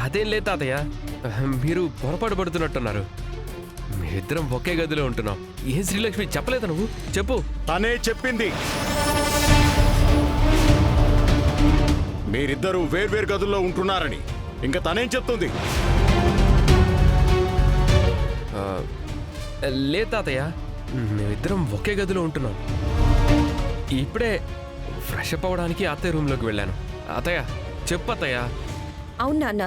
అదేం లేదు తాతయ్య, మీరు పొరపాటు పడుతున్నట్టున్నారు. మేమిద్దరం ఒకే గదిలో ఉంటున్నాం. ఏం శ్రీలక్ష్మి చెప్పలేదా నువ్వు? చెప్పు. తనే చెప్పింది. మీరిద్దరూ వేర్వేరు గదుల్లో ఉంటున్నారని. ఇంకా తనేం చెప్తుంది? లేదు తాతయ్య, మేమిద్దరం ఒకే గదిలో ఉంటున్నాం. ఇప్పుడే ఫ్రెష్ అప్ అవ్వడానికి అత్తయ్య రూమ్లోకి వెళ్ళాను. అత్తయ్య చెప్పు అత్తయ్య. అవును నాన్న,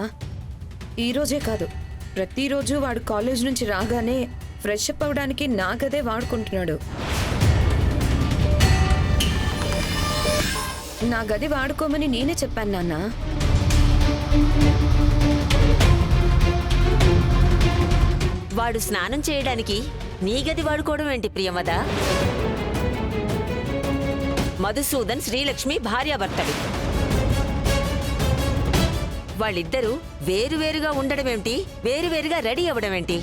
ఈరోజే కాదు, ప్రతిరోజు వాడు కాలేజ్ నుంచి రాగానే ఫ్రెష్ అప్ అవ్వడానికి నా గదే వాడుకుంటున్నాడు. నా గది వాడుకోమని నేనే చెప్పాను నాన్న. వాడు స్నానం చేయడానికి నీ గది వాడుకోవడం ఏంటి ప్రియమద? మధుసూదన్ శ్రీలక్ష్మి భార్యాభర్తలు. వాళ్ళిద్దరూ వేరువేరుగా ఉండడమేంటి, వేరువేరుగా రెడీ అవ్వడమేంటి?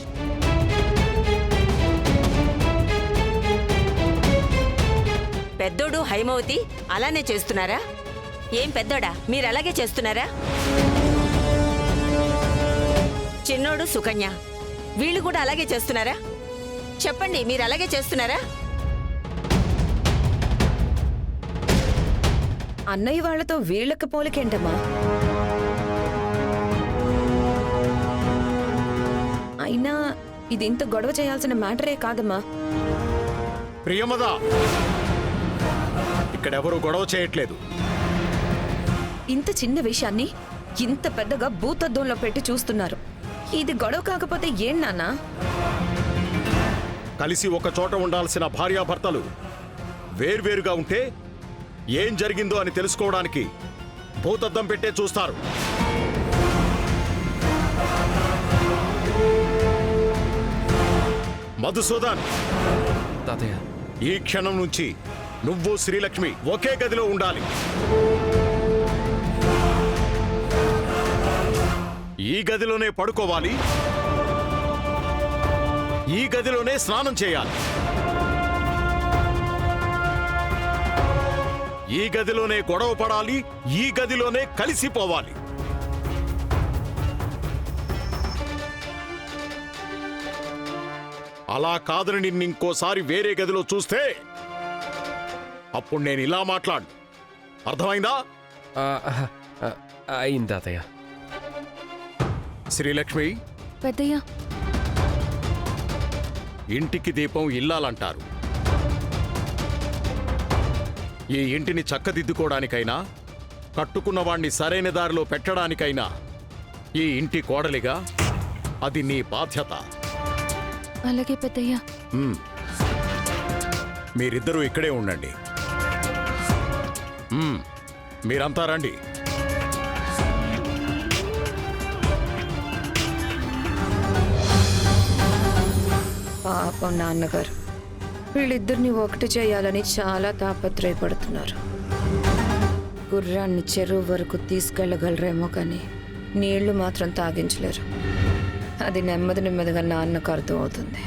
పెద్దోడు హైమవతి అలానే చేస్తున్నారా? ఏం పెద్దోడా, మీరు అలాగే చేస్తున్నారా? చిన్నోడు సుకన్య వీళ్ళు కూడా అలాగే చేస్తున్నారా? చెప్పండి, మీరు అలాగే చేస్తున్నారా? అన్నయ్య వాళ్లతో వీళ్ళకి పోలికేంటమ్మా? అయినా ఇది ఇంత గొడవ చేయాల్సిన మ్యాటరే కాదమ్మా. ప్రియమద, ఇక్కడెవరూ గొడవ చేయట్లేదు. ఇంత చిన్న విషయాన్ని ఇంత పెద్దగా భూతద్దంలో పెట్టి చూస్తున్నారు. ఇది గొడవ కాకపోతే ఏం నాన్నా? కలిసి ఒక చోట ఉండాల్సిన భార్యాభర్తలు వేర్వేరుగా ఉంటే ఏం జరిగిందో అని తెలుసుకోవడానికి భూతద్దం పెట్టే చూస్తారు. మధుసూదన్, తాతయ్య ఈ క్షణం నుంచి నువ్వు శ్రీలక్ష్మి ఒకే గదిలో ఉండాలి. ఈ గదిలోనే పడుకోవాలి, ఈ గదిలోనే స్నానం చేయాలి, ఈ గదిలోనే గొడవ పడాలి, ఈ గదిలోనే కలిసిపోవాలి. అలా కాదని నిన్నింకోసారి వేరే గదిలో చూస్తే అప్పుడు నేను ఇలా మాట్లాడు. అర్థమైందా? అయింది తాతయ్య. శ్రీలక్ష్మి, పెద్దయ్యా, ఇంటికి దీపం ఇల్లాలంటారు. ఈ ఇంటిని చక్కదిద్దుకోవడానికైనా, కట్టుకున్న వాణ్ణి సరైన దారిలో పెట్టడానికైనా ఈ ఇంటి కోడలిగా అది నీ బాధ్యత. అలాగే పెద్దయ్యా. మీరిద్దరూ ఇక్కడే ఉండండి. మీరంతా రండి. పాపం నాన్నగారు, వీళ్ళిద్దరిని ఒకటి చేయాలని చాలా తాపత్రయపడుతున్నారు. గుర్రాన్ని చెరువు వరకు తీసుకెళ్ళగలరేమో కానీ నీళ్లు మాత్రం తాగించలేరు. అది నెమ్మదిగా నాన్నకు అర్థం అవుతుంది.